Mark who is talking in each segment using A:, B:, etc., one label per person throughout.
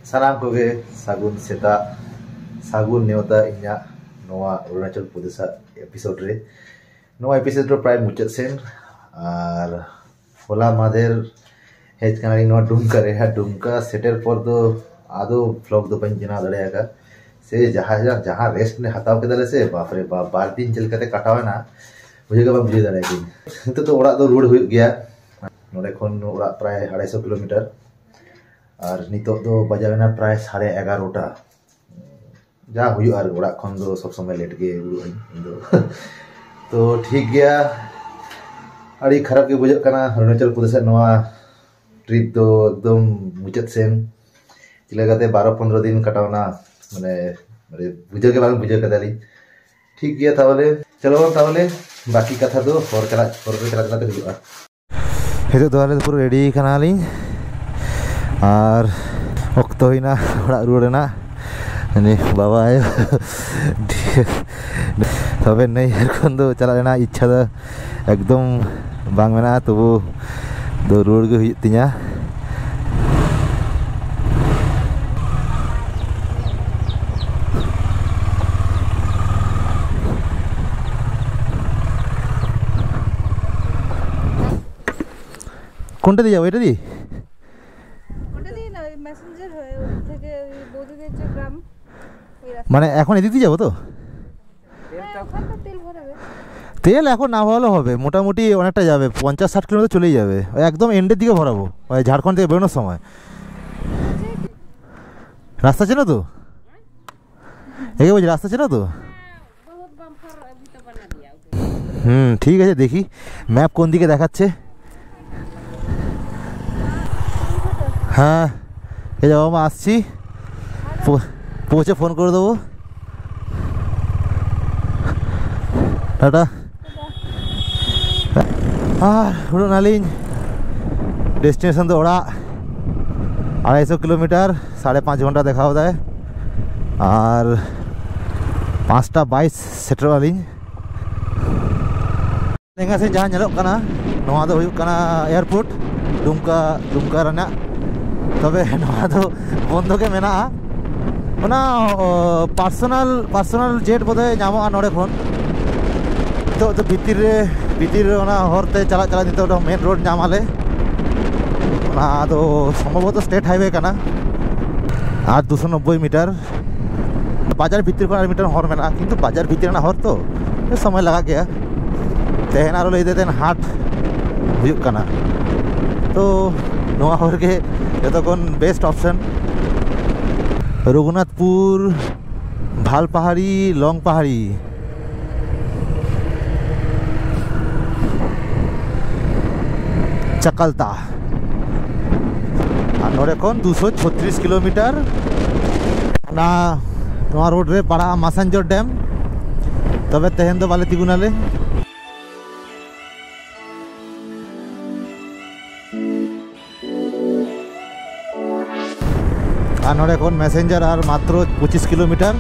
A: सानाम कोगे सागुन सेता सागुन नेवता इन्या नोआ अरुणाचल प्रदेश एपिसोड रे नोआ एपिसोड रो प्राय मुचाद सेन और होला मादेर हेज कनारी नोआ डुमका रे डुमका सेटेल पर दो आदो व्लॉग दो बन जना दड़ेगा से जहाँ रेस्ट ने हताव के दले से बाप रे बाप 12 दिन चल कते कटावे ना मुझे का बुझे दड़ेगी तो ओड़ा दो रोड हुई गया नोडे खन ओड़ा प्राय 250 किलोमीटर और नितो दो बजावेना प्राय 11:30 जा हुई और ओड़ा खन दो सब समय लेट के दो तो ठीक गया अड़ी खराब के बुझे कना अरुणाचल प्रदेश नोआ ट्रिप दो एकदम मुचाद सेन चिल्लाते 12-15 दिन कटावना माने बुझे के बांग बुझे कदाली ठीक गया तावले चलो तावले बाकी कथा दो और चला ते हुआ हेतु दोले पूरा रेडी कनाली और ओक्तो हिना ओड़ा रुड़ना ने बाबा आयो तबे नहीं एरकम दो चला लेना इच्छा दो एकदम बांग मेना तबु दो रुड़ गे हुई तिया কোনটা দিয়ে যাবো এটা দিয়ে
B: ওটা দিয়ে না মেসেঞ্জার হয় ওই থেকে বৌদিদের যে গ্রাম ওই রাস্তা
A: মানে এখন এদিক দিয়ে যাবো তো
B: ওখানটা তেল ভরাবে
A: তেল এখন না ভরালেও হবে মোটামুটি অনেকটা যাবে 50-60 কিলোমিটার চলেই যাবে ওই একদম এন্ডের দিকে ভরাবো ওই ঝাড়খণ্ড থেকে বেরোনোর সময় রাস্তা চেনো তো একে বলছি রাস্তা চেনো তো ঠিক আছে দেখি ম্যাপ কোন দিকে দেখাচ্ছে हाँ ये जाओ मैं आसছি पहुँचे फोन कर देवो टाटा उड़ो नालिन डेस्टिनेशन तो ओड़ा 250 किलोमीटर 5.5 घंटा देखा होता है और 5:22 सेटर वाली लेंगा से जहाँ ñelok kana नोआ दो हुयुक kana एयरपोर्ट दुमका रना तबे नोआ दो बंधो के मेना ओना पर्सनल जेट बोधे नामोगा नोडे खन तो भीतर ओना हरते चला नितो मेन रोड नामाले ओना दो सम्भवत स्टेट हाईवे कना और 290 मीटर बाजार भीतर को मीटर हर मेना किंतु बाजार भीतर ना हर तो समय लगा गया तेहन आरो लई देतेन हाट हुयुक कना तो नोआ हर के जतक्षण बेस्ट ऑप्शन रघुनाथपुर भाल पहाड़ी लंग पहाड़ी चकलता और 236 किलोमीटर ना नोआ रोड रे पड़ा मासांजोर डैम तबे तेहन दो बाले तिगुनाले और मैसेंजर और मात्र 25 किलोमीटर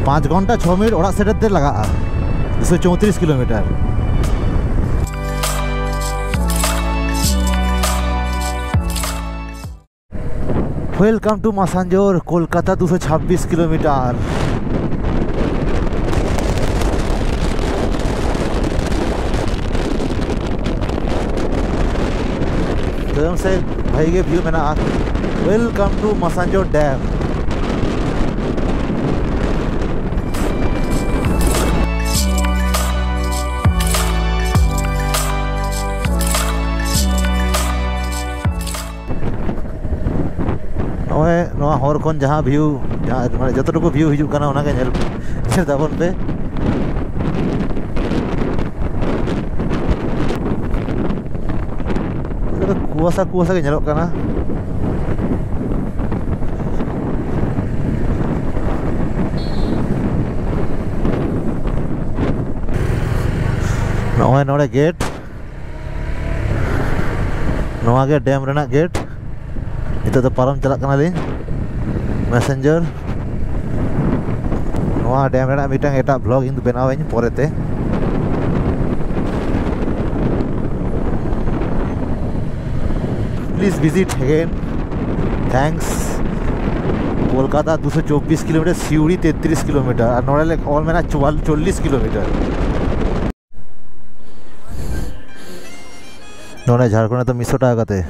A: 5 घंटा 6 मिनट ओड़ा सेटते लगा 234 kilometre welcome to Massanjore Kolkata 226 kilometre एकदम से भाई के व्यू में ना वेलकम टू मासांजोर डैम नोआ हर खन जहाँ व्यू माने जतटुकु व्यू हिजुक कना ओना के नेल दाबन पे कुआसा के नेलोक कना नोए नोड़े गेट नोआ के डैम रेना गेट इतो तो पारम चला कना लिन मैसेंजर नोआ डैम रेना मिटांग एटा ब्लॉग इन बनावें पोरेते please visit again thanks Kolkata 224 kilometre Suri 33 kilometre और नोड़े ऑल मेना 40 किलोमीटर नोड़े झारखंड तो 100 टाका ते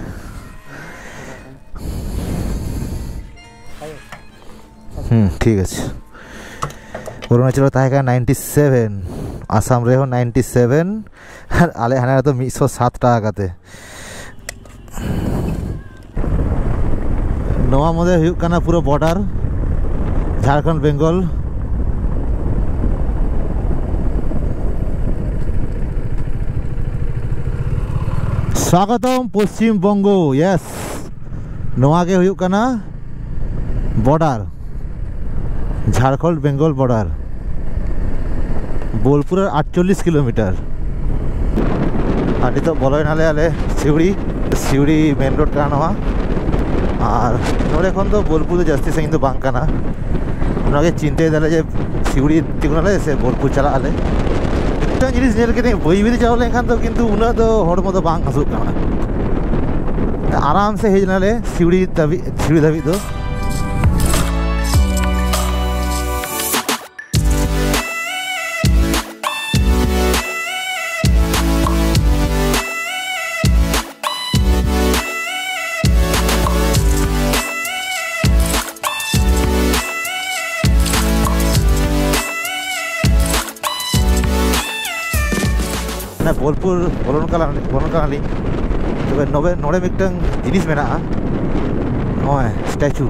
A: ठीक है अरुणाचल तहे 97 आसाम रे 97 आले हाने तो 107 टाका ते नवा मदे हुयुग काना पूरा बॉर्डर झारखंड बेंगल स्वागतम पश्चिम बंगो यस नवा के हुयुग काना border Jharkhand Bengal border Bolpur 48 kilometre आदि तो बोलो नाले आले सिउड़ी मेन रोड का नवा और नोड़े खन तो बोलपुर जास्ती सही तो बांग काना उनागे चिंते दाले जे सिउड़ी तिगुनाले से बोलपुर चला आले मिदटां जिनिस नेल केते बई बई चाव लेखान तो किंतु उना तो हड़मो तो बांग हसुग काना आराम से हेजनाले सिउड़ी धाबी दो बोलपुर बोलन काना तबे नोड़े मिदटां जिनिस मेना नय स्टैचू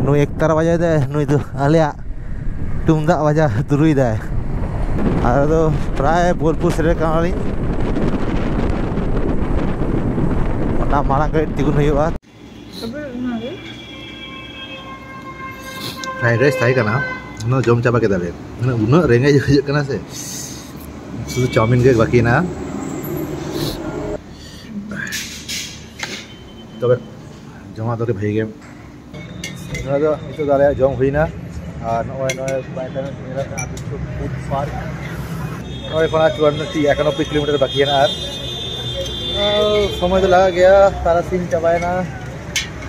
A: नुई एकतारा बजाय दे नुई तो आलेया तुमदा बजा तुरुई दे आर तो प्राय बोलपुर सेरे कानाली ओना मारांग गए तिगुन हुयुआ फ्राइड राइस थाई काना नो जम चाबा केदाले उना रेंगे हुयुग काना से शुद्ध चाउमिन के बाकी ना तब जमा तो भाई गए तो दाले जम हुई ना और नय फूड पार्क नय 91 किलोमीटर बाकी है ना समय तो लगा गया तारा सिंह चाबाए ना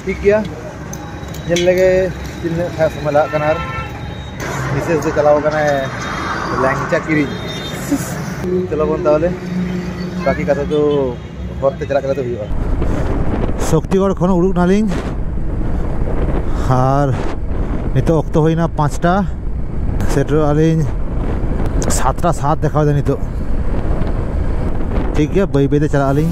A: ठीक गया जल लगे तीन समय लगा विशेष तो चलाओ लैंगचा किरी चलो बन ताहले बाकी कथा तो हरते चला तो हुआ शक्तिगढ़ खन उड़ुक नालिंग और नितो अक्तो होइना 5टा सेटर आलिंग 7टा 7 देखा दे नितो ठीक है बई बई चला आलिंग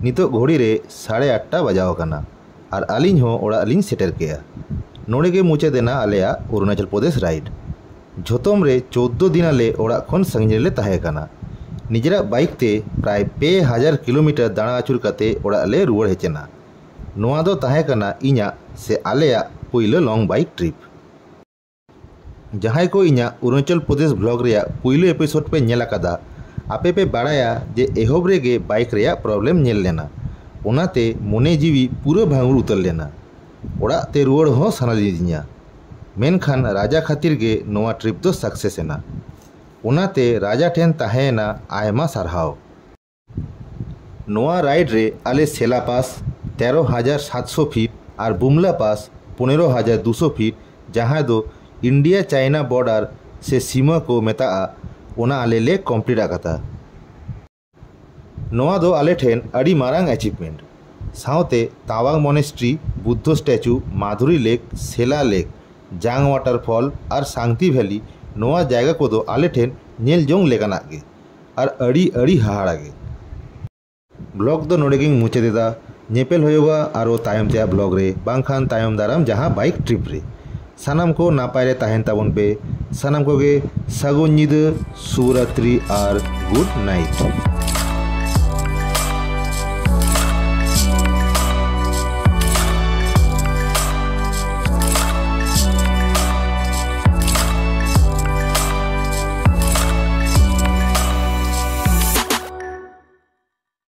A: नितो घड़ी रे 8:30 बजाव काना और आलिंग हो ओड़ा आलिंग सेटर केया नोड़े के मुचे देना आलेया अरुणाचल प्रदेश राइड झोतम रे 14 दिन आले ओड़ा खन संगिन ले ताहे काना निजरा बाइक ते प्राय 2000 किलोमीटर दाणा आचुर काते ओड़ा ले रुवाड़ हेचेना नोआ दो ताहे काना इñा से आलेया पुइलो लॉन्ग बाइक ट्रिप जहां को इñा अरुणाचल प्रदेश ब्लॉग रेया पुइलो एपिसोड पे नेला कादा आपे पे बाड़ाया जे एहब रेगे बाइक रेया प्रॉब्लम नेल लेना ओनाते मने जीवी पूरा भांगुर उतर लेना ओड़ा ते रुवाड़ हो साना लीदिया मेनखान राजा खातिर गे नोआ ट्रिप दो सक्सेस एना ओनाते राजा ठेन ताहेना आयमा सारहाव नोआ राइड रे आले सेला पास 13,700 फीट और बुमला पास 15,200 फीट जहाँ दो इंडिया चाइना बॉर्डर से सीमा को मेता ओना आले ले कम्प्लीट आकाता नोआ दो आले ठेन अड़ी मारांग अचीवमेंट साउते Tawang monastery Buddha statue Madhuri lake Sela lake Jang waterfall और सांगती वैली नोआ जायगा को दो आले ठेन नेल जोंग लेकाना गे और अड़ी अड़ी हाहाड़ा गे ब्लॉग दो नोड़े गिंग मुचे देदा नेपेल होयोगा आरो तायम ते ब्लॉग रे बांखान तायम दाराम जहां बाइक ट्रिप रे सानाम को नापाय रे ताहेन ताबन पे सानाम को गे सागुन निद शुभरात्रि और गुड नाइट।